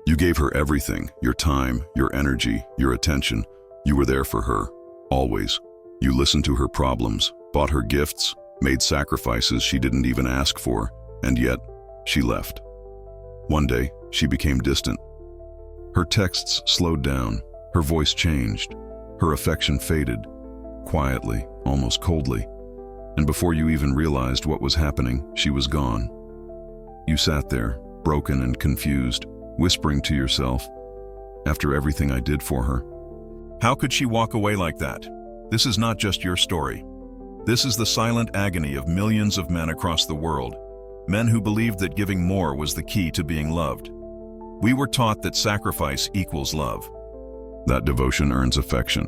You gave her everything, your time, your energy, your attention. You were there for her, always. You listened to her problems, bought her gifts, made sacrifices she didn't even ask for, and yet, she left. One day, she became distant. Her texts slowed down, her voice changed, her affection faded, quietly, almost coldly. And before you even realized what was happening, she was gone. You sat there, broken and confused, whispering to yourself, after everything I did for her. How could she walk away like that? This is not just your story. This is the silent agony of millions of men across the world, men who believed that giving more was the key to being loved. We were taught that sacrifice equals love. That devotion earns affection,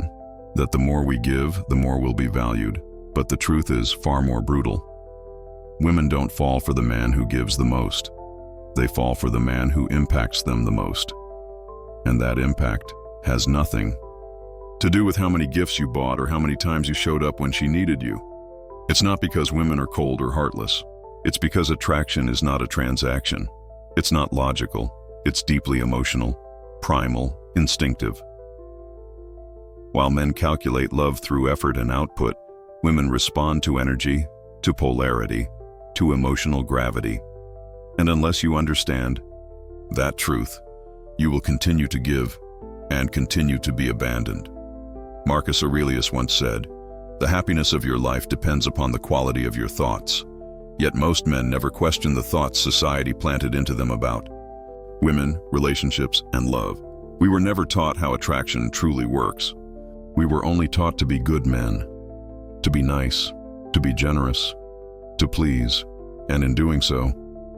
that the more we give, the more we'll be valued. But the truth is far more brutal. Women don't fall for the man who gives the most. They fall for the man who impacts them the most. And that impact has nothing to do with how many gifts you bought or how many times you showed up when she needed you. It's not because women are cold or heartless. It's because attraction is not a transaction. It's not logical. It's deeply emotional, primal, instinctive. While men calculate love through effort and output, women respond to energy, to polarity, to emotional gravity. And unless you understand that truth, you will continue to give and continue to be abandoned. Marcus Aurelius once said, "The happiness of your life depends upon the quality of your thoughts." Yet most men never question the thoughts society planted into them about women, relationships, and love. We were never taught how attraction truly works. We were only taught to be good men, to be nice, to be generous, to please, and in doing so,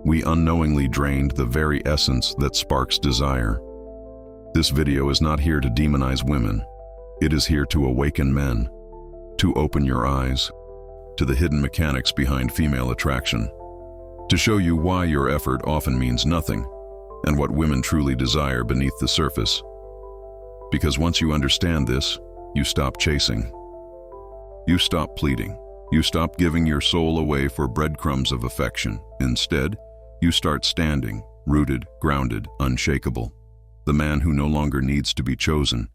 we unknowingly drained the very essence that sparks desire. This video is not here to demonize women. It is here to awaken men, to open your eyes to the hidden mechanics behind female attraction, to show you why your effort often means nothing, and what women truly desire beneath the surface. Because once you understand this, you stop chasing. You stop pleading. You stop giving your soul away for breadcrumbs of affection. Instead, you start standing, rooted, grounded, unshakable. The man who no longer needs to be chosen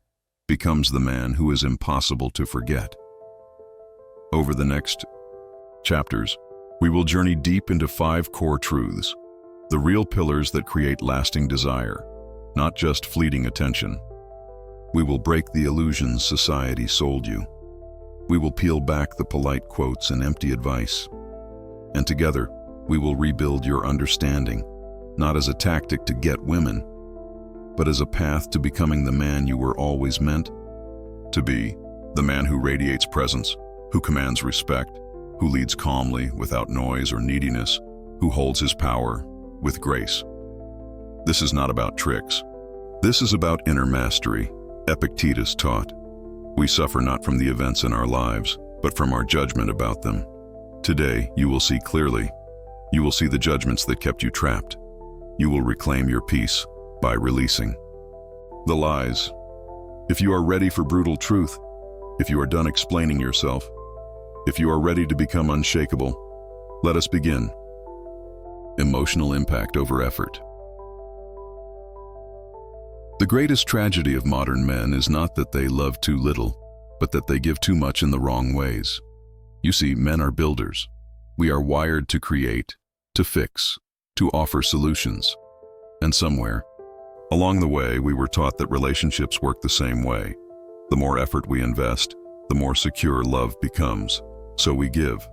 becomes the man who is impossible to forget. Over the next chapters, we will journey deep into 5 core truths, the real pillars that create lasting desire, not just fleeting attention. We will break the illusions society sold you. We will peel back the polite quotes and empty advice. And together, we will rebuild your understanding, not as a tactic to get women, but as a path to becoming the man you were always meant to be, the man who radiates presence, who commands respect, who leads calmly without noise or neediness, who holds his power with grace. This is not about tricks. This is about inner mastery. Epictetus taught, "We suffer not from the events in our lives, but from our judgment about them." Today, you will see clearly. You will see the judgments that kept you trapped. You will reclaim your peace by releasing the lies. If you are ready for brutal truth, if you are done explaining yourself, if you are ready to become unshakable, let us begin. Emotional impact over effort. The greatest tragedy of modern men is not that they love too little, but that they give too much in the wrong ways. You see, men are builders. We are wired to create, to fix, to offer solutions. And somewhere, along the way, we were taught that relationships work the same way. The more effort we invest, the more secure love becomes. So we give.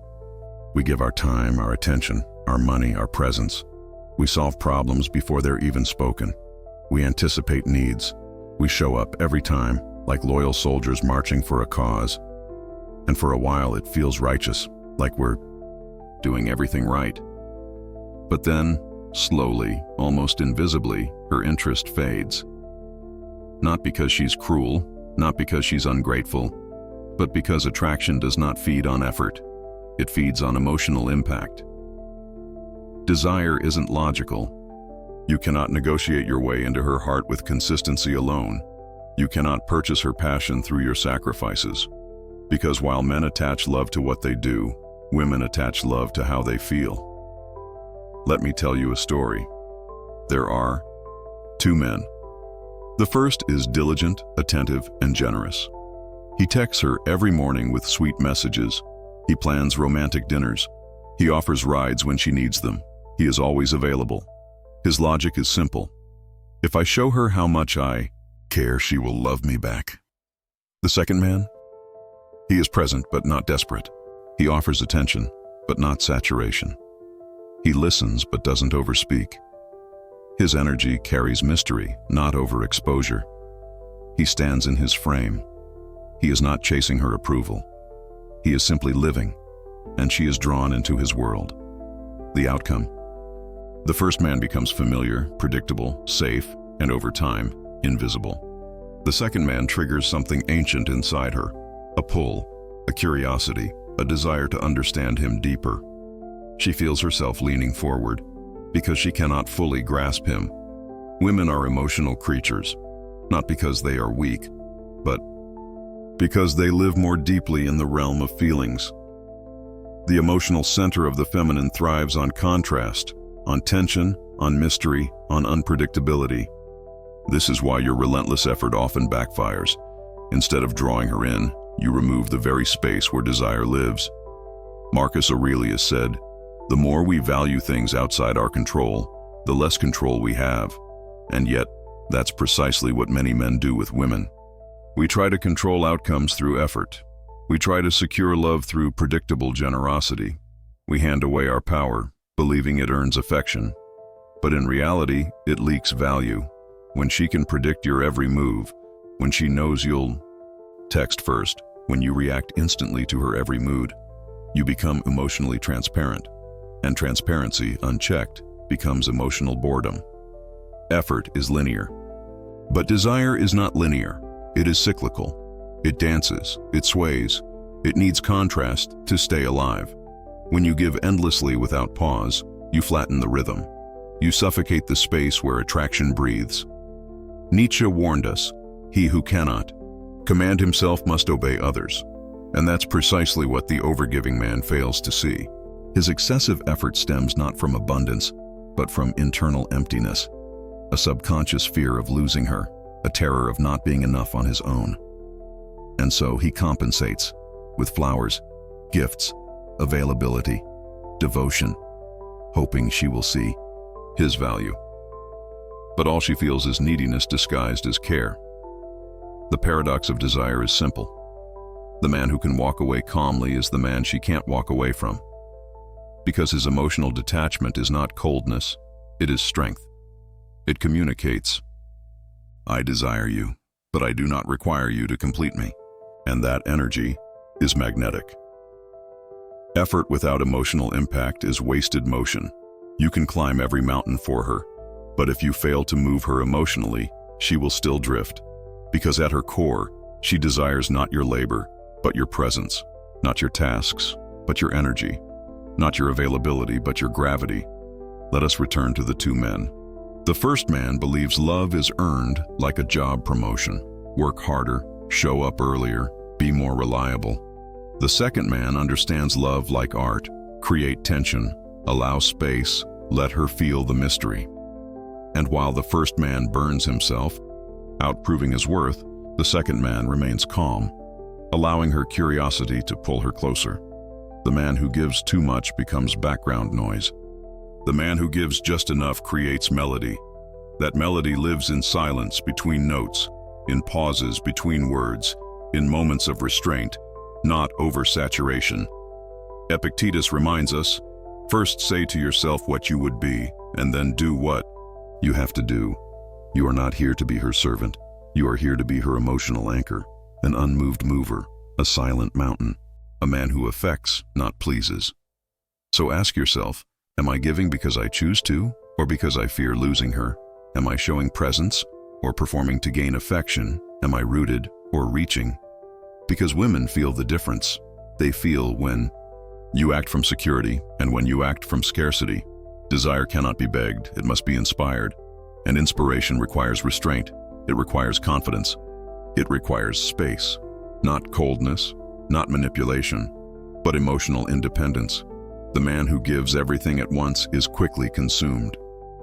We give our time, our attention, our money, our presence. We solve problems before they're even spoken. We anticipate needs. We show up every time, like loyal soldiers marching for a cause. And for a while it feels righteous, like we're doing everything right. But then, slowly, almost invisibly, her interest fades. Not because she's cruel, not because she's ungrateful, but because attraction does not feed on effort. It feeds on emotional impact. Desire isn't logical. You cannot negotiate your way into her heart with consistency alone. You cannot purchase her passion through your sacrifices. Because while men attach love to what they do, women attach love to how they feel. Let me tell you a story. There are Two men. The first is diligent, attentive, and generous. He texts her every morning with sweet messages. He plans romantic dinners. He offers rides when she needs them. He is always available. His logic is simple. If I show her how much I care, she will love me back. The second man? He is present but not desperate. He offers attention, but not saturation. He listens but doesn't overspeak. His energy carries mystery, not overexposure. He stands in his frame. He is not chasing her approval. He is simply living, and she is drawn into his world. The outcome? The first man becomes familiar, predictable, safe, and over time, invisible. The second man triggers something ancient inside her, a pull, a curiosity, a desire to understand him deeper. She feels herself leaning forward because she cannot fully grasp him. Women are emotional creatures, not because they are weak, but because they live more deeply in the realm of feelings. The emotional center of the feminine thrives on contrast, on tension, on mystery, on unpredictability. This is why your relentless effort often backfires. Instead of drawing her in, you remove the very space where desire lives. Marcus Aurelius said, "The more we value things outside our control, the less control we have." And yet, that's precisely what many men do with women. We try to control outcomes through effort. We try to secure love through predictable generosity. We hand away our power, believing it earns affection. But in reality, it leaks value. When she can predict your every move, when she knows you'll text first, when you react instantly to her every mood, you become emotionally transparent. And transparency, unchecked, becomes emotional boredom. Effort is linear. But desire is not linear. It is cyclical. It dances, it sways, it needs contrast to stay alive. When you give endlessly without pause, you flatten the rhythm. You suffocate the space where attraction breathes. Nietzsche warned us, "He who cannot command himself must obey others." And that's precisely what the overgiving man fails to see. His excessive effort stems not from abundance, but from internal emptiness, a subconscious fear of losing her, a terror of not being enough on his own. And so he compensates with flowers, gifts, availability, devotion, hoping she will see his value. But all she feels is neediness disguised as care. The paradox of desire is simple. The man who can walk away calmly is the man she can't walk away from. Because his emotional detachment is not coldness, it is strength. It communicates, "I desire you, but I do not require you to complete me." And that energy is magnetic. Effort without emotional impact is wasted motion. You can climb every mountain for her, but if you fail to move her emotionally, she will still drift. Because at her core, she desires not your labor, but your presence, not your tasks, but your energy, not your availability, but your gravity. Let us return to the two men. The first man believes love is earned like a job promotion. Work harder, show up earlier, be more reliable. The second man understands love like art. Create tension, allow space, let her feel the mystery. And while the first man burns himself, out proving his worth, the second man remains calm, allowing her curiosity to pull her closer. The man who gives too much becomes background noise. The man who gives just enough creates melody. That melody lives in silence between notes, in pauses between words, in moments of restraint, not oversaturation. Epictetus reminds us, first say to yourself what you would be, and then do what you have to do. You are not here to be her servant. You are here to be her emotional anchor, an unmoved mover, a silent mountain, a man who affects, not pleases. So ask yourself, am I giving because I choose to, or because I fear losing her? Am I showing presence, or performing to gain affection? Am I rooted, or reaching? Because women feel the difference. They feel when you act from security, and when you act from scarcity. Desire cannot be begged, it must be inspired. And inspiration requires restraint. It requires confidence. It requires space. Not coldness, not manipulation, but emotional independence. The man who gives everything at once is quickly consumed.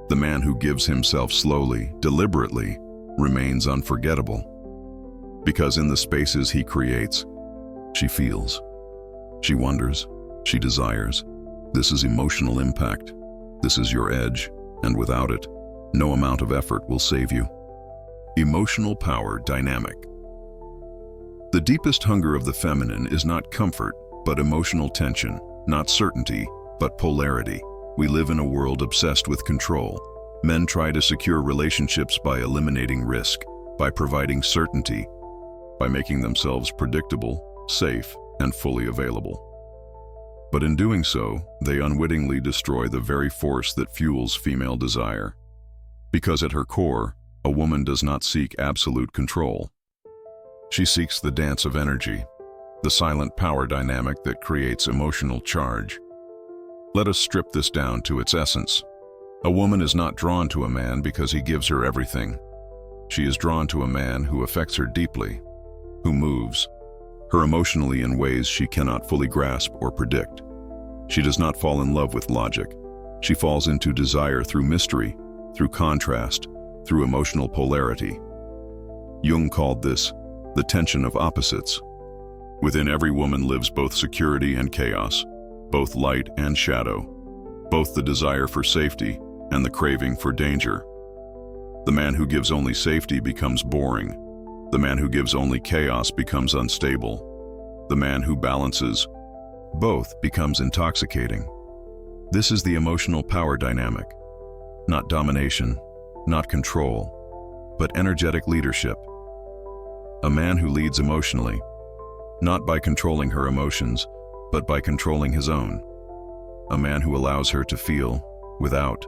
The man who gives himself slowly, deliberately, remains unforgettable. Because in the spaces he creates, she feels, she wonders, she desires. This is emotional impact. This is your edge, and without it, no amount of effort will save you. Emotional power dynamic. The deepest hunger of the feminine is not comfort, but emotional tension, not certainty, but polarity. We live in a world obsessed with control. Men try to secure relationships by eliminating risk, by providing certainty, by making themselves predictable, safe, and fully available. But in doing so, they unwittingly destroy the very force that fuels female desire. Because at her core, a woman does not seek absolute control. She seeks the dance of energy, the silent power dynamic that creates emotional charge. Let us strip this down to its essence. A woman is not drawn to a man because he gives her everything. She is drawn to a man who affects her deeply, who moves her emotionally in ways she cannot fully grasp or predict. She does not fall in love with logic. She falls into desire through mystery, through contrast, through emotional polarity. Jung called this the tension of opposites. Within every woman lives both security and chaos, both light and shadow, both the desire for safety and the craving for danger. The man who gives only safety becomes boring. The man who gives only chaos becomes unstable. The man who balances both becomes intoxicating. This is the emotional power dynamic. Not domination, not control, but energetic leadership. A man who leads emotionally, not by controlling her emotions, but by controlling his own. A man who allows her to feel without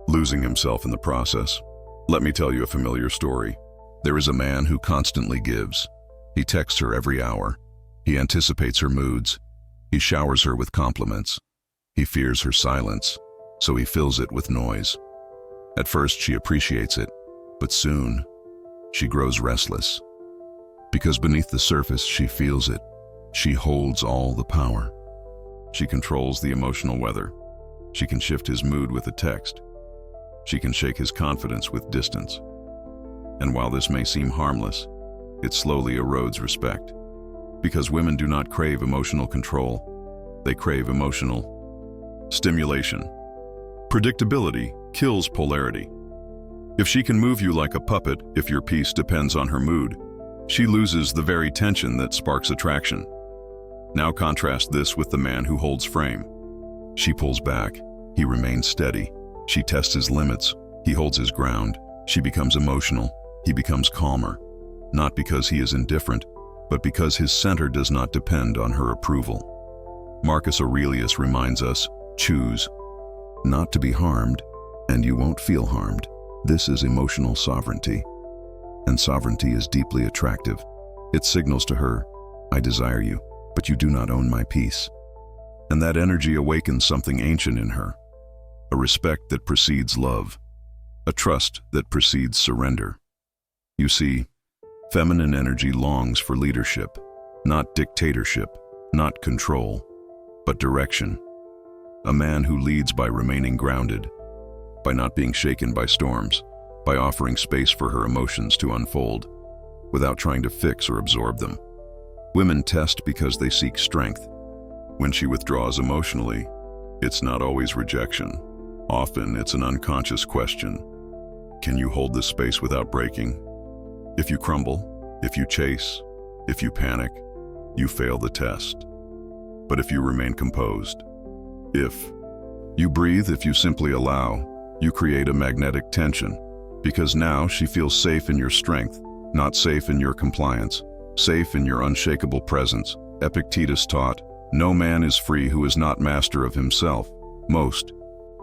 losing himself in the process. Let me tell you a familiar story. There is a man who constantly gives. He texts her every hour. He anticipates her moods. He showers her with compliments. He fears her silence, so he fills it with noise. At first she appreciates it, but soon she grows restless. Because beneath the surface she feels it. She holds all the power. She controls the emotional weather. She can shift his mood with a text. She can shake his confidence with distance. And while this may seem harmless, it slowly erodes respect. Because women do not crave emotional control, they crave emotional stimulation. Predictability kills polarity. If she can move you like a puppet, if your peace depends on her mood, she loses the very tension that sparks attraction. Now contrast this with the man who holds frame. She pulls back, he remains steady. She tests his limits, he holds his ground. She becomes emotional, he becomes calmer. Not because he is indifferent, but because his center does not depend on her approval. Marcus Aurelius reminds us, choose not to be harmed, and you won't feel harmed. This is emotional sovereignty. And sovereignty is deeply attractive. It signals to her, I desire you, but you do not own my peace. And that energy awakens something ancient in her. A respect that precedes love. A trust that precedes surrender. You see, feminine energy longs for leadership, not dictatorship, not control, but direction. A man who leads by remaining grounded, by not being shaken by storms, by offering space for her emotions to unfold, without trying to fix or absorb them. Women test because they seek strength. When she withdraws emotionally, it's not always rejection. Often it's an unconscious question. Can you hold this space without breaking? If you crumble, if you chase, if you panic, you fail the test. But if you remain composed, if you breathe, if you simply allow, you create a magnetic tension. Because now she feels safe in your strength, not safe in your compliance, safe in your unshakable presence. Epictetus taught, no man is free who is not master of himself. Most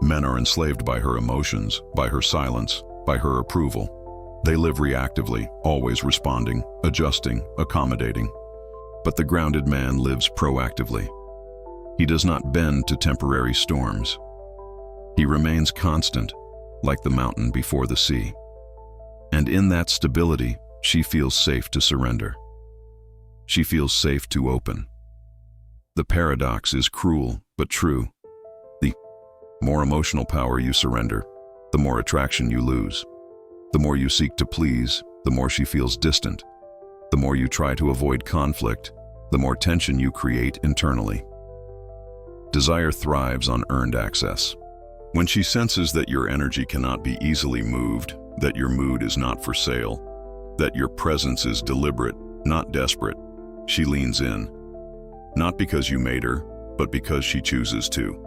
men are enslaved by her emotions, by her silence, by her approval. They live reactively, always responding, adjusting, accommodating. But the grounded man lives proactively. He does not bend to temporary storms. He remains constant, like the mountain before the sea. And in that stability, she feels safe to surrender. She feels safe to open. The paradox is cruel, but true. The more emotional power you surrender, the more attraction you lose. The more you seek to please, the more she feels distant. The more you try to avoid conflict, the more tension you create internally. Desire thrives on earned access. When she senses that your energy cannot be easily moved, that your mood is not for sale, that your presence is deliberate, not desperate, she leans in. Not because you made her, but because she chooses to.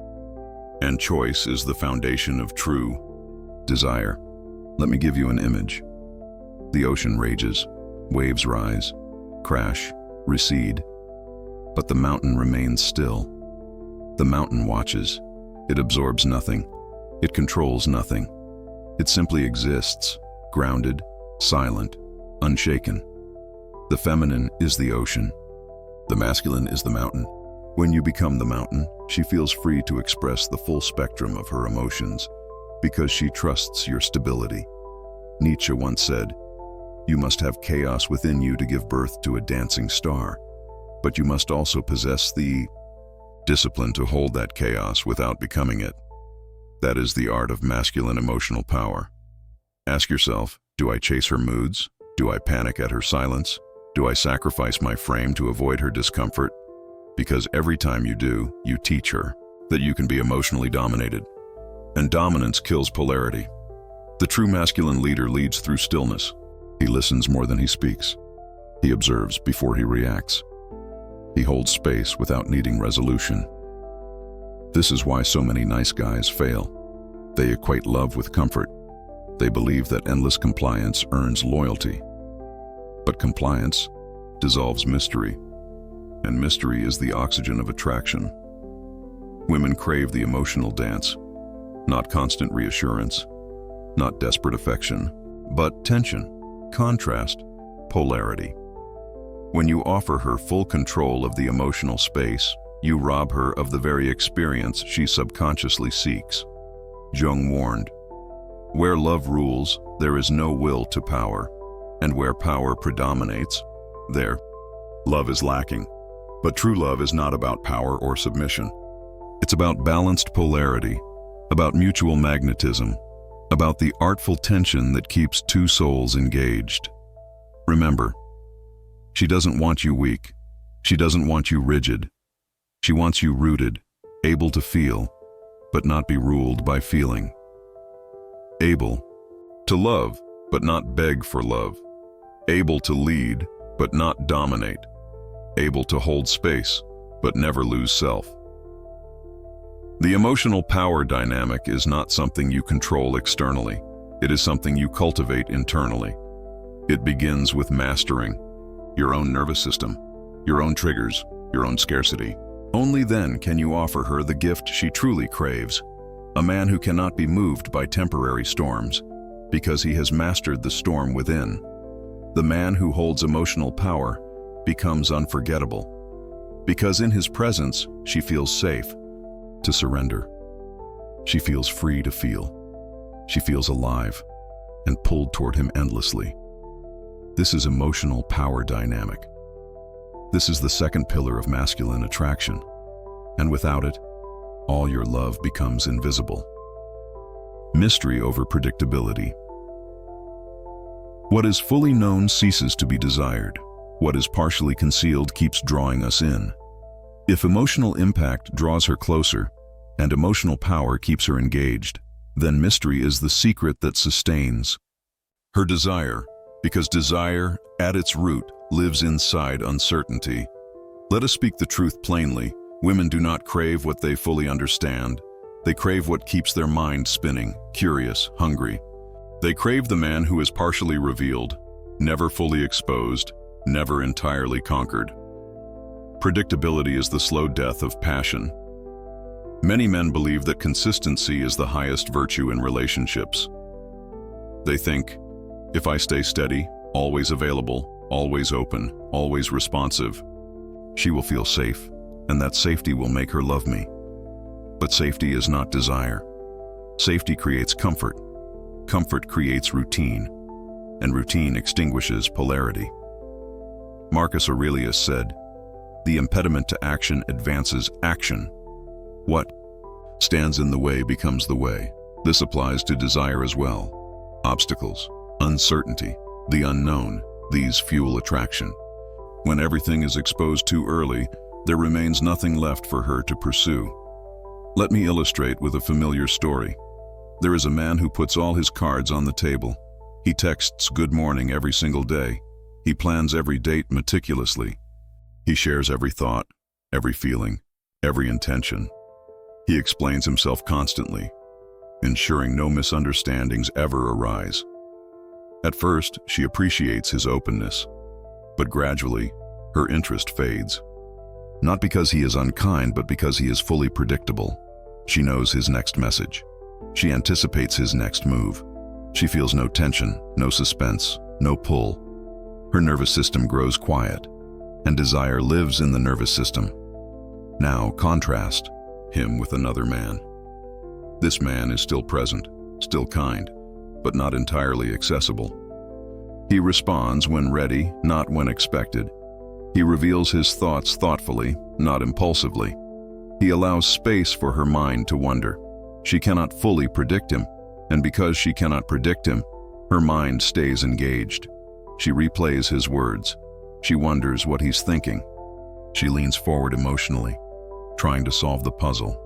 And choice is the foundation of true desire. Let me give you an image. The ocean rages, waves rise, crash, recede, but the mountain remains still. The mountain watches. It absorbs nothing. It controls nothing. It simply exists, grounded, silent, unshaken. The feminine is the ocean. The masculine is the mountain. When you become the mountain, she feels free to express the full spectrum of her emotions because she trusts your stability. Nietzsche once said, "You must have chaos within you to give birth to a dancing star, but you must also possess the discipline to hold that chaos without becoming it." That is the art of masculine emotional power. Ask yourself, do I chase her moods? Do I panic at her silence? Do I sacrifice my frame to avoid her discomfort? Because every time you do, you teach her that you can be emotionally dominated. And dominance kills polarity. The true masculine leader leads through stillness. He listens more than he speaks. He observes before he reacts. He holds space without needing resolution. This is why so many nice guys fail. They equate love with comfort. They believe that endless compliance earns loyalty. But compliance dissolves mystery, and mystery is the oxygen of attraction. Women crave the emotional dance, not constant reassurance, not desperate affection, but tension, contrast, polarity. When you offer her full control of the emotional space, you rob her of the very experience she subconsciously seeks. Jung warned, "Where love rules, there is no will to power, and where power predominates, there love is lacking." But true love is not about power or submission. It's about balanced polarity, about mutual magnetism, about the artful tension that keeps two souls engaged. Remember, she doesn't want you weak. She doesn't want you rigid. She wants you rooted, able to feel, but not be ruled by feeling. Able to love, but not beg for love. Able to lead, but not dominate. Able to hold space, but never lose self. The emotional power dynamic is not something you control externally. It is something you cultivate internally. It begins with mastering your own nervous system, your own triggers, your own scarcity. Only then can you offer her the gift she truly craves, a man who cannot be moved by temporary storms, because he has mastered the storm within. The man who holds emotional power becomes unforgettable, because in his presence she feels safe to surrender. She feels free to feel. She feels alive and pulled toward him endlessly. This is emotional power dynamic. This is the second pillar of masculine attraction, and without it, all your love becomes invisible. Mystery over predictability. What is fully known ceases to be desired. What is partially concealed keeps drawing us in. If emotional impact draws her closer, and emotional power keeps her engaged, then mystery is the secret that sustains her desire, because desire, at its root, lives inside uncertainty. Let us speak the truth plainly. Women do not crave what they fully understand. They crave what keeps their mind spinning, curious, hungry. They crave the man who is partially revealed, never fully exposed, never entirely conquered. Predictability is the slow death of passion. Many men believe that consistency is the highest virtue in relationships. They think, if I stay steady, always available, always open, always responsive, she will feel safe, and that safety will make her love me. But safety is not desire. Safety creates comfort. Comfort creates routine, and routine extinguishes polarity. Marcus Aurelius said, "The impediment to action advances action. What stands in the way becomes the way." This applies to desire as well. Obstacles, uncertainty, the unknown, these fuel attraction. When everything is exposed too early, there remains nothing left for her to pursue. Let me illustrate with a familiar story. There is a man who puts all his cards on the table. He texts good morning every single day. He plans every date meticulously. He shares every thought, every feeling, every intention. He explains himself constantly, ensuring no misunderstandings ever arise. At first, she appreciates his openness, but gradually, her interest fades. Not because he is unkind, but because he is fully predictable. She knows his next message. She anticipates his next move. She feels no tension, no suspense, no pull. Her nervous system grows quiet, and desire lives in the nervous system. Now contrast him with another man. This man is still present, still kind, but not entirely accessible. He responds when ready, not when expected. He reveals his thoughts thoughtfully, not impulsively. He allows space for her mind to wander. She cannot fully predict him, and because she cannot predict him, her mind stays engaged. She replays his words. She wonders what he's thinking. She leans forward emotionally, trying to solve the puzzle.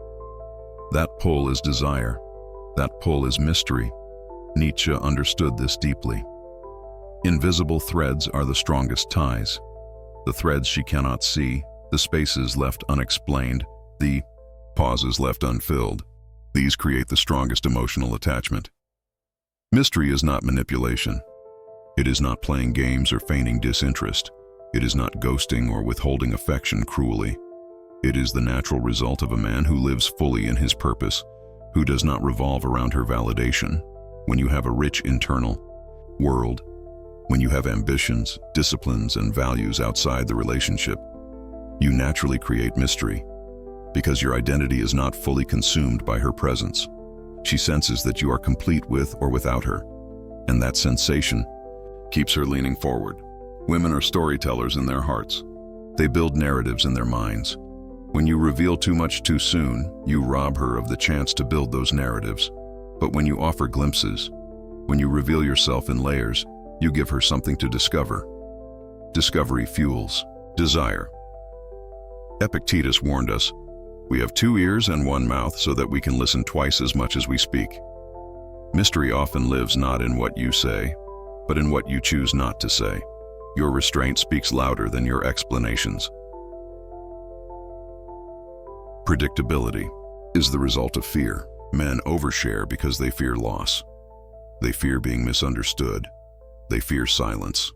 That pull is desire. That pull is mystery. Nietzsche understood this deeply. Invisible threads are the strongest ties. The threads she cannot see, the spaces left unexplained, the pauses left unfilled. These create the strongest emotional attachment. Mystery is not manipulation. It is not playing games or feigning disinterest. It is not ghosting or withholding affection cruelly. It is the natural result of a man who lives fully in his purpose, who does not revolve around her validation. When you have a rich internal world, when you have ambitions, disciplines, and values outside the relationship, you naturally create mystery, because your identity is not fully consumed by her presence. She senses that you are complete with or without her, and that sensation keeps her leaning forward. Women are storytellers in their hearts. They build narratives in their minds. When you reveal too much too soon, you rob her of the chance to build those narratives. But when you offer glimpses, when you reveal yourself in layers, you give her something to discover. Discovery fuels desire. Epictetus warned us, "We have 2 ears and 1 mouth so that we can listen twice as much as we speak." Mystery often lives not in what you say, but in what you choose not to say. Your restraint speaks louder than your explanations. Predictability is the result of fear. Men overshare because they fear loss. They fear being misunderstood. They fear silence.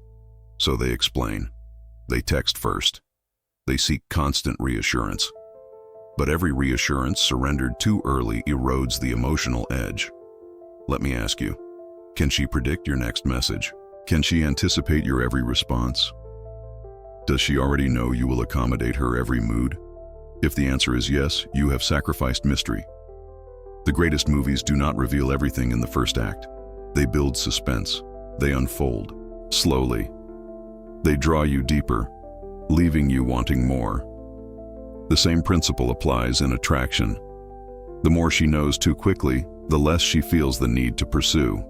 So they explain. They text first. They seek constant reassurance. But every reassurance surrendered too early erodes the emotional edge. Let me ask you, can she predict your next message? Can she anticipate your every response? Does she already know you will accommodate her every mood? If the answer is yes, you have sacrificed mystery. The greatest movies do not reveal everything in the first act. They build suspense. They unfold slowly. They draw you deeper, leaving you wanting more. The same principle applies in attraction. The more she knows too quickly, the less she feels the need to pursue.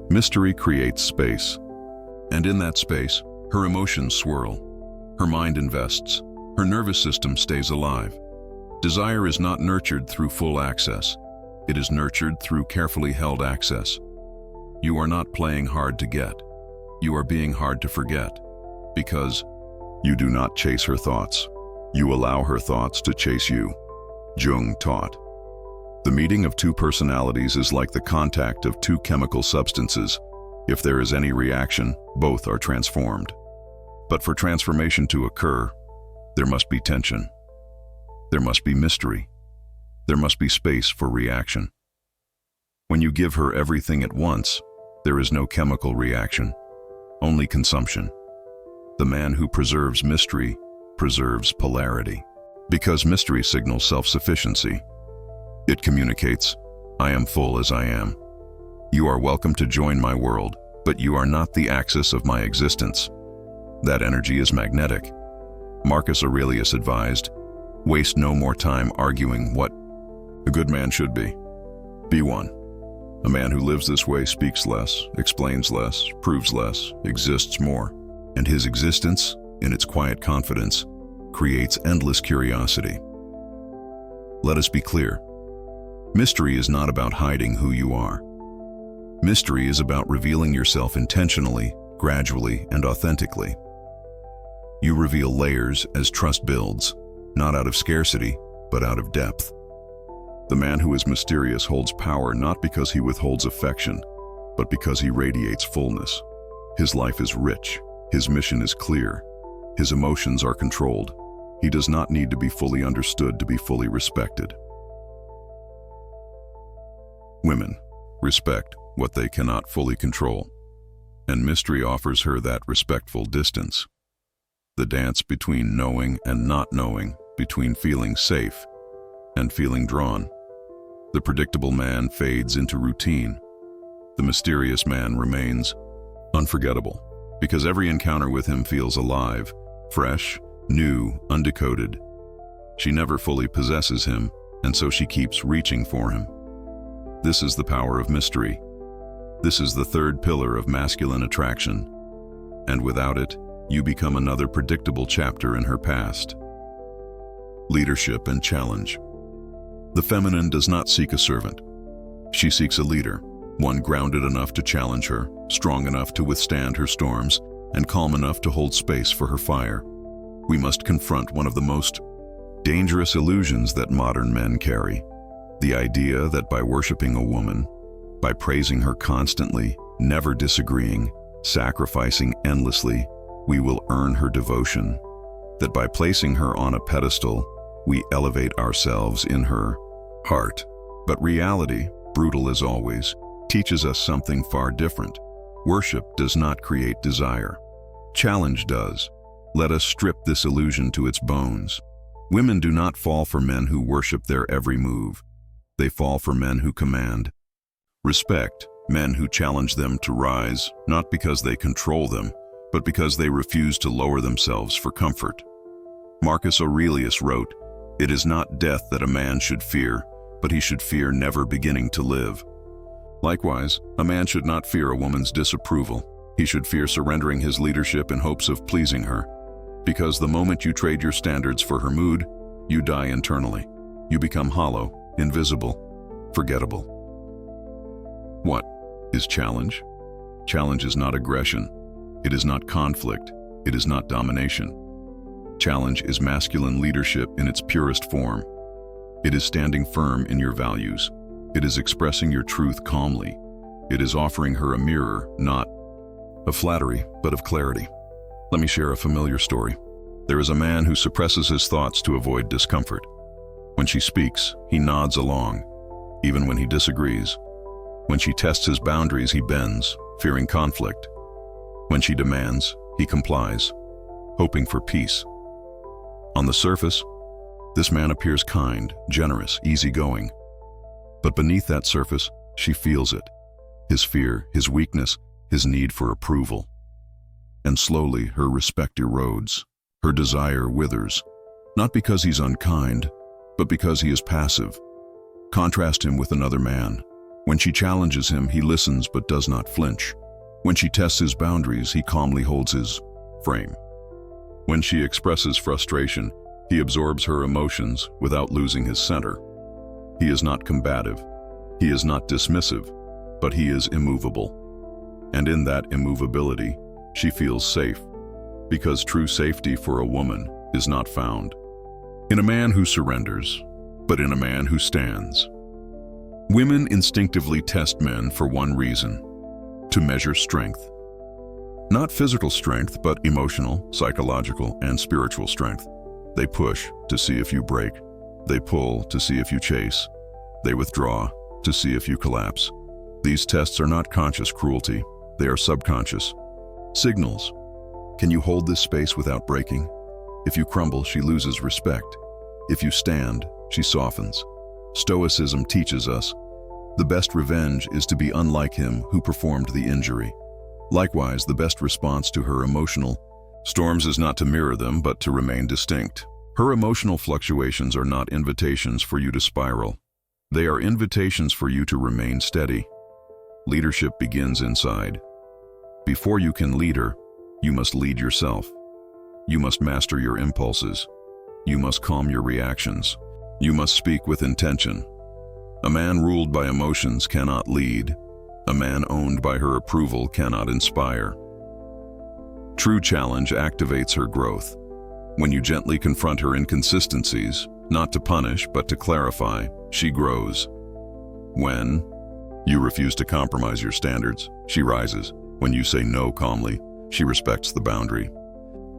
Mystery creates space, and in that space, her emotions swirl. Her mind invests. Her nervous system stays alive. Desire is not nurtured through full access. It is nurtured through carefully held access. You are not playing hard to get. You are being hard to forget, because you do not chase her thoughts. You allow her thoughts to chase you. Jung taught, "The meeting of 2 personalities is like the contact of 2 chemical substances. If there is any reaction, both are transformed. But for transformation to occur, there must be tension. There must be mystery. There must be space for reaction. When you give her everything at once, there is no chemical reaction, only consumption. The man who preserves mystery preserves polarity, because mystery signals self-sufficiency. It communicates, I am full as I am. You are welcome to join my world, but you are not the axis of my existence. That energy is magnetic. Marcus Aurelius advised, waste no more time arguing what a good man should be. Be one. A man who lives this way speaks less, explains less, proves less, exists more. And his existence, in its quiet confidence, creates endless curiosity. Let us be clear. Mystery is not about hiding who you are. Mystery is about revealing yourself intentionally, gradually, and authentically. You reveal layers as trust builds, not out of scarcity, but out of depth. The man who is mysterious holds power not because he withholds affection, but because he radiates fullness. His life is rich, his mission is clear, his emotions are controlled. He does not need to be fully understood to be fully respected. Women respect what they cannot fully control, and mystery offers her that respectful distance. The dance between knowing and not knowing, between feeling safe and feeling drawn. The predictable man fades into routine. The mysterious man remains unforgettable, because every encounter with him feels alive, fresh, new, undecoded. She never fully possesses him, and so she keeps reaching for him. This is the power of mystery. This is the third pillar of masculine attraction, and without it, you become another predictable chapter in her past. Leadership and challenge. The feminine does not seek a servant. She seeks a leader, one grounded enough to challenge her, strong enough to withstand her storms, and calm enough to hold space for her fire. We must confront one of the most dangerous illusions that modern men carry. The idea that by worshiping a woman, by praising her constantly, never disagreeing, sacrificing endlessly, we will earn her devotion. That by placing her on a pedestal, we elevate ourselves in her heart. But reality, brutal as always, teaches us something far different. Worship does not create desire. Challenge does. Let us strip this illusion to its bones. Women do not fall for men who worship their every move. They fall for men who command. Respect, men who challenge them to rise, not because they control them, but because they refuse to lower themselves for comfort. Marcus Aurelius wrote, "It is not death that a man should fear, but he should fear never beginning to live." Likewise, a man should not fear a woman's disapproval. He should fear surrendering his leadership in hopes of pleasing her. Because the moment you trade your standards for her mood, you die internally. You become hollow, invisible, forgettable. What is challenge? Challenge is not aggression. It is not conflict. It is not domination. Challenge is masculine leadership in its purest form. It is standing firm in your values. It is expressing your truth calmly. It is offering her a mirror, not of flattery, but of clarity. Let me share a familiar story. There is a man who suppresses his thoughts to avoid discomfort. When she speaks, he nods along, even when he disagrees. When she tests his boundaries, he bends, fearing conflict. When she demands, he complies, hoping for peace. On the surface, this man appears kind, generous, easygoing. But beneath that surface, she feels it. His fear, his weakness, his need for approval. And slowly, her respect erodes. Her desire withers. Not because he's unkind, but because he is passive. Contrast him with another man. When she challenges him, he listens but does not flinch. When she tests his boundaries, he calmly holds his frame. When she expresses frustration, he absorbs her emotions without losing his center. He is not combative. He is not dismissive, but he is immovable. And in that immovability, she feels safe, because true safety for a woman is not found in a man who surrenders, but in a man who stands. Women instinctively test men for one reason: to measure strength. Not physical strength, but emotional, psychological, and spiritual strength. They push to see if you break. They pull to see if you chase. They withdraw to see if you collapse. These tests are not conscious cruelty. They are subconscious signals. Can you hold this space without breaking? If you crumble, she loses respect. If you stand, she softens. Stoicism teaches us the best revenge is to be unlike him who performed the injury. Likewise, the best response to her emotional storms is not to mirror them, but to remain distinct. Her emotional fluctuations are not invitations for you to spiral. They are invitations for you to remain steady. Leadership begins inside. Before you can lead her, you must lead yourself. You must master your impulses. You must calm your reactions. You must speak with intention. A man ruled by emotions cannot lead. A man owned by her approval cannot inspire. True challenge activates her growth. When you gently confront her inconsistencies, not to punish but to clarify, she grows. When you refuse to compromise your standards, she rises. When you say no calmly, she respects the boundary.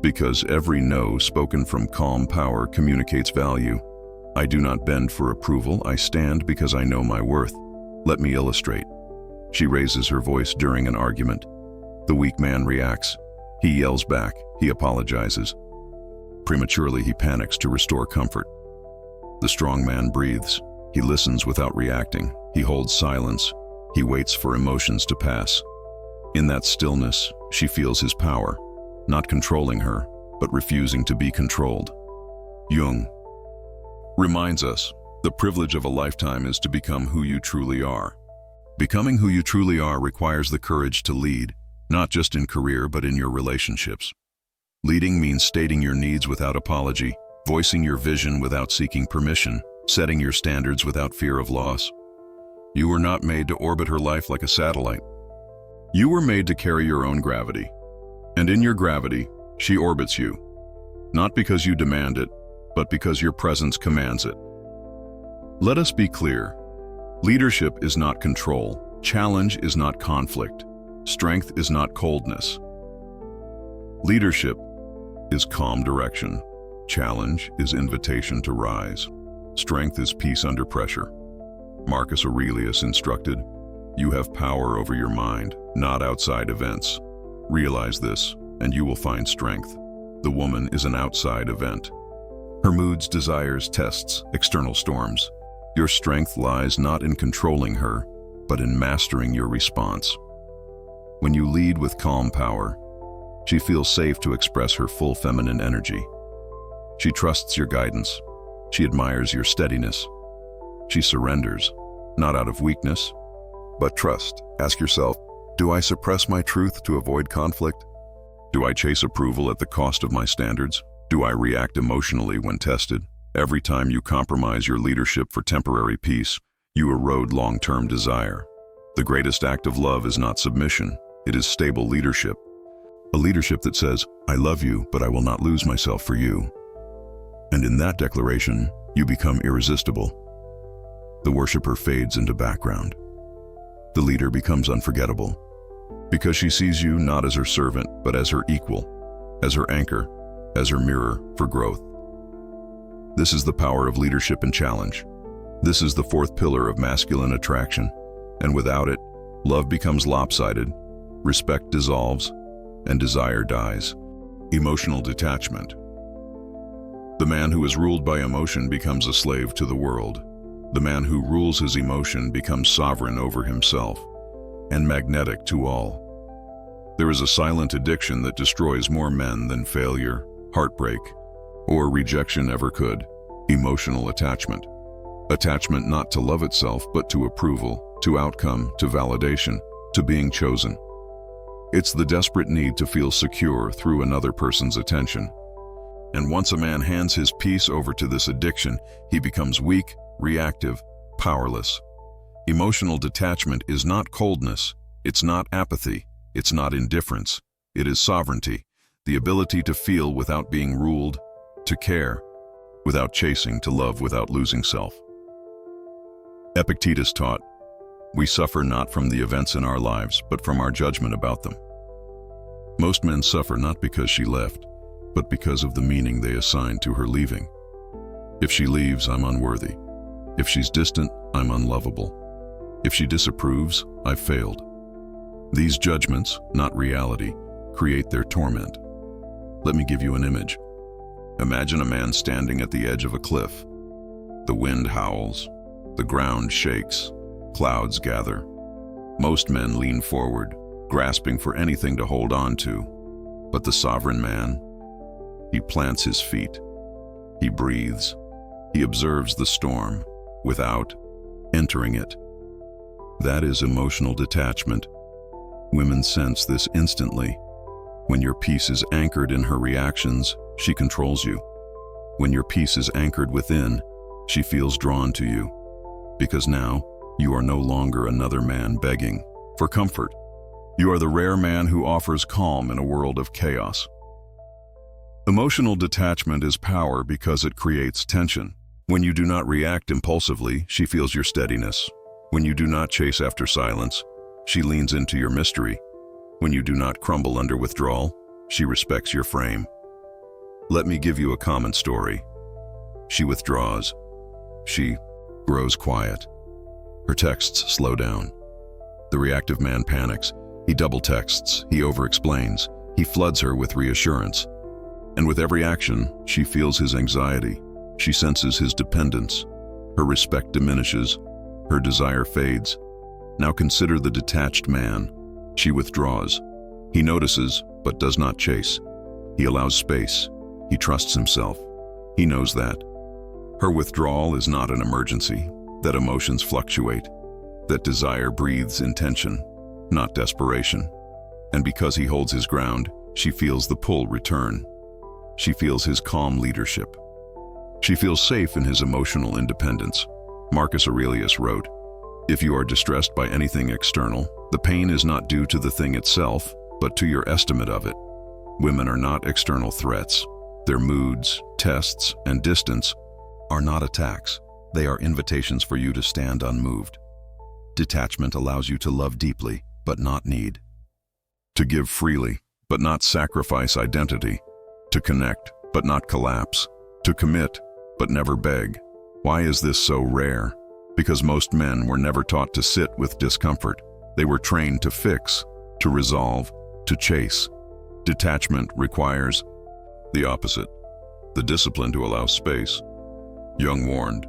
Because every no spoken from calm power communicates value. I do not bend for approval, I stand because I know my worth. Let me illustrate. She raises her voice during an argument. The weak man reacts. He yells back, he apologizes. Prematurely, he panics to restore comfort. The strong man breathes. He listens without reacting. He holds silence. He waits for emotions to pass. In that stillness, she feels his power, not controlling her, but refusing to be controlled. Jung reminds us, the privilege of a lifetime is to become who you truly are. Becoming who you truly are requires the courage to lead, not just in career but in your relationships. Leading means stating your needs without apology, voicing your vision without seeking permission, setting your standards without fear of loss. You were not made to orbit her life like a satellite. You were made to carry your own gravity. And in your gravity, she orbits you. Not because you demand it, but because your presence commands it. Let us be clear. Leadership is not control. Challenge is not conflict. Strength is not coldness. Leadership is calm direction. Challenge is invitation to rise. Strength is peace under pressure. Marcus Aurelius instructed, "You have power over your mind, not outside events. Realize this, and you will find strength." The woman is an outside event. Her moods, desires, tests, external storms. Your strength lies not in controlling her, but in mastering your response. When you lead with calm power, she feels safe to express her full feminine energy. She trusts your guidance. She admires your steadiness. She surrenders, not out of weakness, but trust. Ask yourself, do I suppress my truth to avoid conflict? Do I chase approval at the cost of my standards? Do I react emotionally when tested? Every time you compromise your leadership for temporary peace, you erode long-term desire. The greatest act of love is not submission, it is stable leadership. A leadership that says, I love you, but I will not lose myself for you. And in that declaration, you become irresistible. The worshiper fades into background. The leader becomes unforgettable, because she sees you not as her servant, but as her equal, as her anchor, as her mirror for growth. This is the power of leadership and challenge. This is the fourth pillar of masculine attraction, and without it, love becomes lopsided, respect dissolves, and desire dies. Emotional detachment. The man who is ruled by emotion becomes a slave to the world. The man who rules his emotion becomes sovereign over himself and magnetic to all. There is a silent addiction that destroys more men than failure, heartbreak, or rejection ever could: emotional attachment. Attachment not to love itself, but to approval, to outcome, to validation, to being chosen. It's the desperate need to feel secure through another person's attention. And once a man hands his peace over to this addiction, he becomes weak, reactive, powerless. Emotional detachment is not coldness, it's not apathy, it's not indifference, it is sovereignty, the ability to feel without being ruled, to care without chasing, to love without losing self. Epictetus taught, we suffer not from the events in our lives, but from our judgment about them. Most men suffer not because she left, but because of the meaning they assign to her leaving. If she leaves, I'm unworthy. If she's distant, I'm unlovable. If she disapproves, I've failed. These judgments, not reality, create their torment. Let me give you an image. Imagine a man standing at the edge of a cliff. The wind howls, the ground shakes, clouds gather. Most men lean forward, grasping for anything to hold on to. But the sovereign man, he plants his feet. He breathes. He observes the storm without entering it. That is emotional detachment. Women sense this instantly. When your peace is anchored in her reactions, she controls you. When your peace is anchored within, she feels drawn to you. Because now, you are no longer another man begging for comfort. You are the rare man who offers calm in a world of chaos. Emotional detachment is power because it creates tension. When you do not react impulsively, she feels your steadiness. When you do not chase after silence, she leans into your mystery. When you do not crumble under withdrawal, she respects your frame. Let me give you a common story. She withdraws. She grows quiet. Her texts slow down. The reactive man panics. He double texts. He over-explains. He floods her with reassurance. And with every action, she feels his anxiety. She senses his dependence. Her respect diminishes. Her desire fades. Now consider the detached man. She withdraws. He notices, but does not chase. He allows space. He trusts himself. He knows that. Her withdrawal is not an emergency, that emotions fluctuate, that desire breathes intention, not desperation. And because he holds his ground, she feels the pull return. She feels his calm leadership. She feels safe in his emotional independence. Marcus Aurelius wrote, "If you are distressed by anything external, the pain is not due to the thing itself, but to your estimate of it." Women are not external threats. Their moods, tests, and distance are not attacks. They are invitations for you to stand unmoved. Detachment allows you to love deeply, but not need. To give freely, but not sacrifice identity. To connect, but not collapse. To commit, but never beg. Why is this so rare? Because most men were never taught to sit with discomfort. They were trained to fix, to resolve, to chase. Detachment requires the opposite, the discipline to allow space. Jung warned,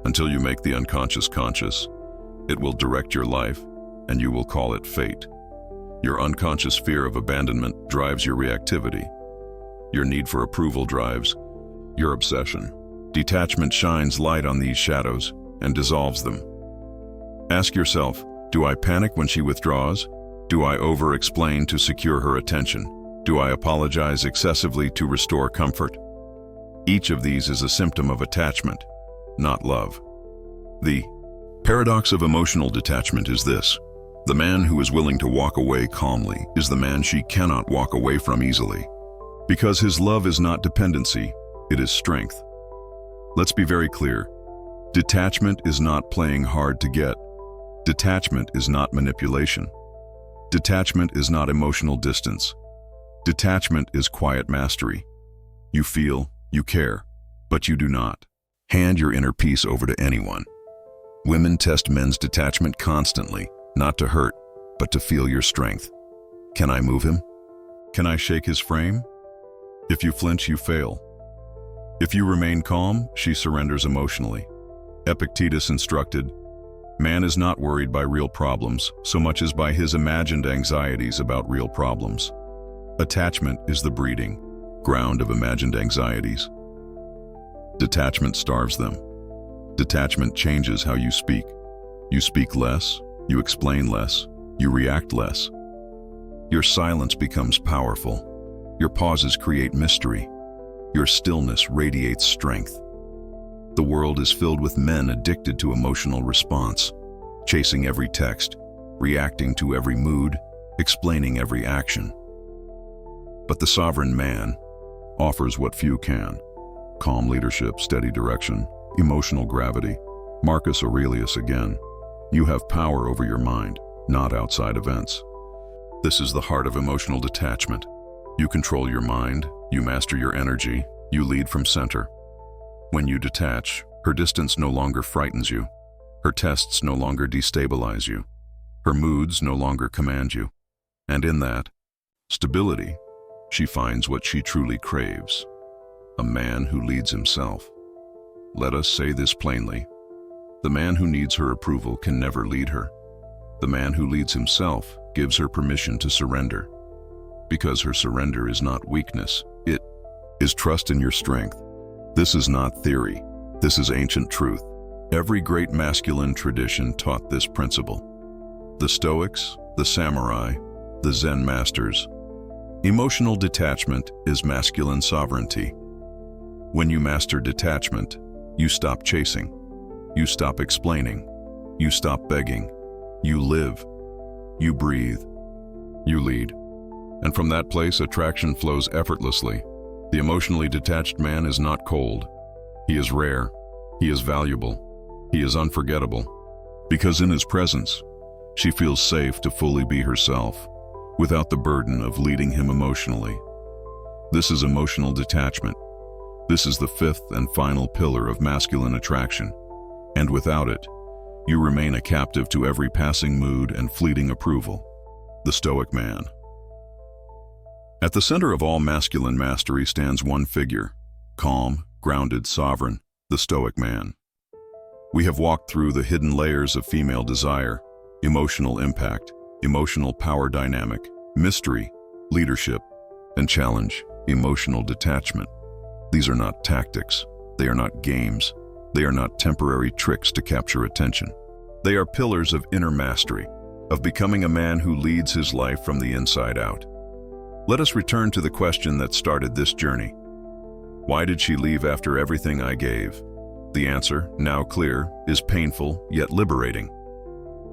"Until you make the unconscious conscious, it will direct your life, and you will call it fate." Your unconscious fear of abandonment drives your reactivity. Your need for approval drives your obsession. Detachment shines light on these shadows and dissolves them. Ask yourself, do I panic when she withdraws? Do I over-explain to secure her attention? Do I apologize excessively to restore comfort? Each of these is a symptom of attachment, not love. The paradox of emotional detachment is this: the man who is willing to walk away calmly is the man she cannot walk away from easily. Because his love is not dependency, it is strength. Let's be very clear. Detachment is not playing hard to get. Detachment is not manipulation. Detachment is not emotional distance. Detachment is quiet mastery. You feel, you care, but you do not hand your inner peace over to anyone. Women test men's detachment constantly, not to hurt, but to feel your strength. Can I move him? Can I shake his frame? If you flinch, you fail. If you remain calm, she surrenders emotionally. Epictetus instructed, "Man is not worried by real problems so much as by his imagined anxieties about real problems." Attachment is the breeding ground of imagined anxieties. Detachment starves them. Detachment changes how you speak. You speak less, you explain less, you react less. Your silence becomes powerful. Your pauses create mystery. Your stillness radiates strength. The world is filled with men addicted to emotional response, chasing every text, reacting to every mood, explaining every action. But the sovereign man offers what few can: calm leadership, steady direction, emotional gravity. Marcus Aurelius again, "You have power over your mind, not outside events." This is the heart of emotional detachment. You control your mind, you master your energy, you lead from center. When you detach, her distance no longer frightens you. Her tests no longer destabilize you. Her moods no longer command you. And in that stability, she finds what she truly craves: a man who leads himself. Let us say this plainly: the man who needs her approval can never lead her. The man who leads himself gives her permission to surrender. Because her surrender is not weakness, it is trust in your strength. This is not theory. This is ancient truth. Every great masculine tradition taught this principle. The Stoics, the samurai, the Zen masters. Emotional detachment is masculine sovereignty. When you master detachment, you stop chasing, you stop explaining, you stop begging, you live, you breathe, you lead. And from that place, attraction flows effortlessly. The emotionally detached man is not cold. He is rare. He is valuable. He is unforgettable. Because in his presence, she feels safe to fully be herself, without the burden of leading him emotionally. This is emotional detachment. This is the fifth and final pillar of masculine attraction. And without it, you remain a captive to every passing mood and fleeting approval. The Stoic man. At the center of all masculine mastery stands one figure, calm, grounded, sovereign, the Stoic man. We have walked through the hidden layers of female desire, emotional impact, emotional power dynamic, mystery, leadership, and challenge, emotional detachment. These are not tactics. They are not games. They are not temporary tricks to capture attention. They are pillars of inner mastery, of becoming a man who leads his life from the inside out. Let us return to the question that started this journey. Why did she leave after everything I gave? The answer, now clear, is painful yet liberating.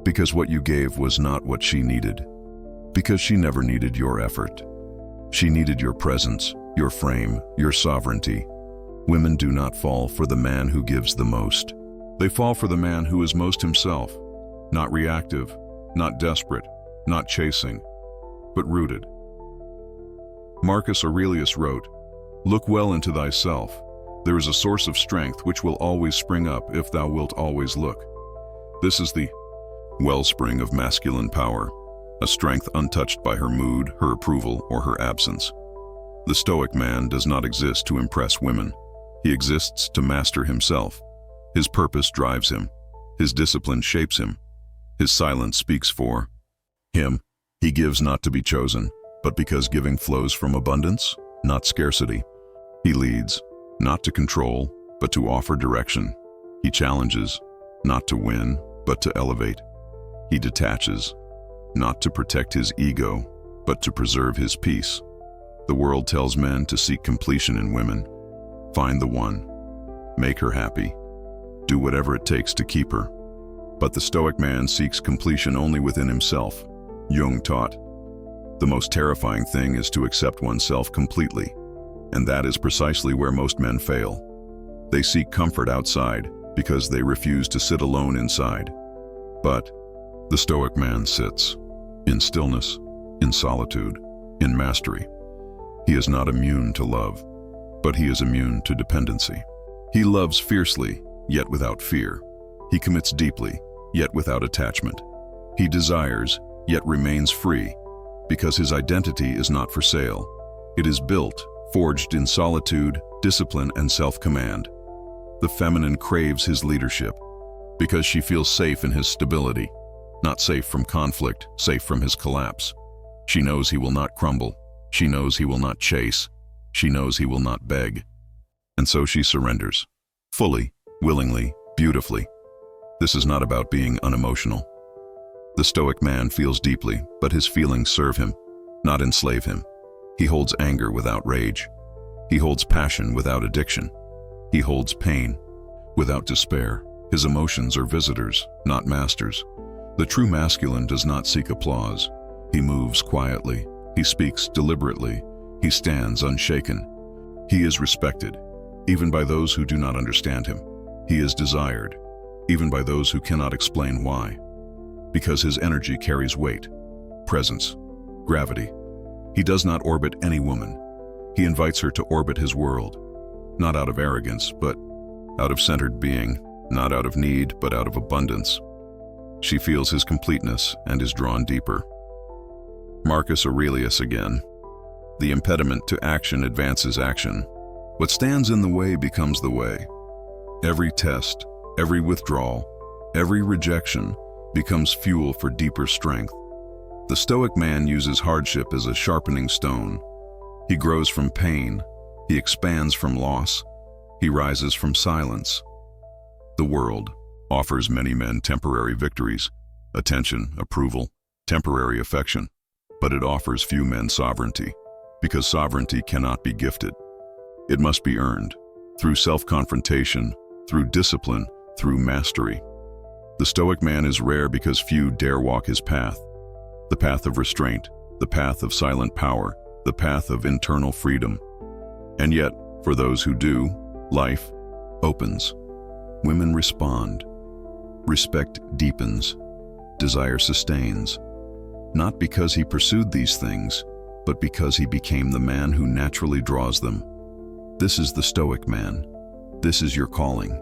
Because what you gave was not what she needed. Because she never needed your effort. She needed your presence, your frame, your sovereignty. Women do not fall for the man who gives the most. They fall for the man who is most himself, not reactive, not desperate, not chasing, but rooted. Marcus Aurelius wrote, "Look well into thyself. There is a source of strength which will always spring up if thou wilt always look." This is the wellspring of masculine power, a strength untouched by her mood, her approval, or her absence. The Stoic man does not exist to impress women. He exists to master himself. His purpose drives him. His discipline shapes him. His silence speaks for him. He gives not to be chosen, but because giving flows from abundance, not scarcity. He leads, not to control, but to offer direction. He challenges, not to win, but to elevate. He detaches, not to protect his ego, but to preserve his peace. The world tells men to seek completion in women. Find the one. Make her happy. Do whatever it takes to keep her. But the Stoic man seeks completion only within himself. Jung taught, the most terrifying thing is to accept oneself completely, and that is precisely where most men fail. They seek comfort outside because they refuse to sit alone inside. But the Stoic man sits in stillness, in solitude, in mastery. He is not immune to love, but he is immune to dependency. He loves fiercely, yet without fear. He commits deeply, yet without attachment. He desires, yet remains free, because his identity is not for sale. It is built, forged in solitude, discipline, and self-command. The feminine craves his leadership, because she feels safe in his stability, not safe from conflict, safe from his collapse. She knows he will not crumble. She knows he will not chase. She knows he will not beg. And so she surrenders, fully, willingly, beautifully. This is not about being unemotional. The Stoic man feels deeply, but his feelings serve him, not enslave him. He holds anger without rage. He holds passion without addiction. He holds pain without despair. His emotions are visitors, not masters. The true masculine does not seek applause. He moves quietly. He speaks deliberately. He stands unshaken. He is respected, even by those who do not understand him. He is desired, even by those who cannot explain why. Because his energy carries weight, presence, gravity. He does not orbit any woman. He invites her to orbit his world, not out of arrogance, but out of centered being, not out of need, but out of abundance. She feels his completeness and is drawn deeper. Marcus Aurelius again. The impediment to action advances action. What stands in the way becomes the way. Every test, every withdrawal, every rejection becomes fuel for deeper strength. The Stoic man uses hardship as a sharpening stone. He grows from pain. He expands from loss. He rises from silence. The world, offers many men temporary victories, attention, approval, temporary affection. But it offers few men sovereignty, because sovereignty cannot be gifted. It must be earned, through self-confrontation, through discipline, through mastery. The Stoic man is rare because few dare walk his path, the path of restraint, the path of silent power, the path of internal freedom. And yet, for those who do, life opens. Women respond. Respect deepens. Desire sustains. Not because he pursued these things, but because he became the man who naturally draws them. This is the Stoic man. This is your calling.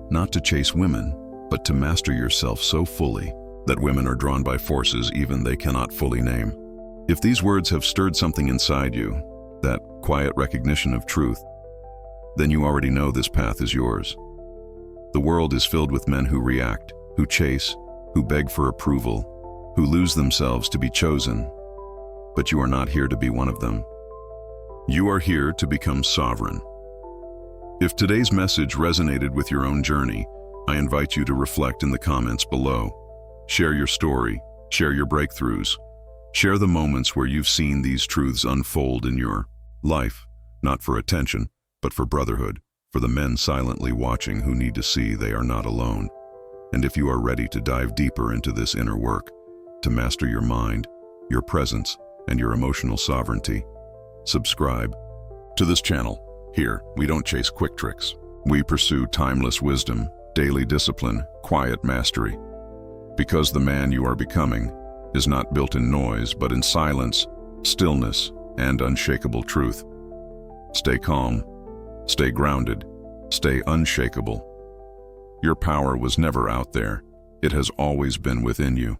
Not to chase women, but to master yourself so fully that women are drawn by forces even they cannot fully name. If these words have stirred something inside you, that quiet recognition of truth, then you already know this path is yours. The world is filled with men who react, who chase, who beg for approval, who lose themselves to be chosen. But you are not here to be one of them. You are here to become sovereign. If today's message resonated with your own journey, I invite you to reflect in the comments below. Share your story, share your breakthroughs, share the moments where you've seen these truths unfold in your life, not for attention, but for brotherhood, for the men silently watching who need to see they are not alone. And if you are ready to dive deeper into this inner work, to master your mind, your presence, and your emotional sovereignty, subscribe to this channel. Here, we don't chase quick tricks. We pursue timeless wisdom, daily discipline, quiet mastery. Because the man you are becoming is not built in noise, but in silence, stillness, and unshakable truth. Stay calm, stay grounded, stay unshakable. Your power was never out there. It has always been within you.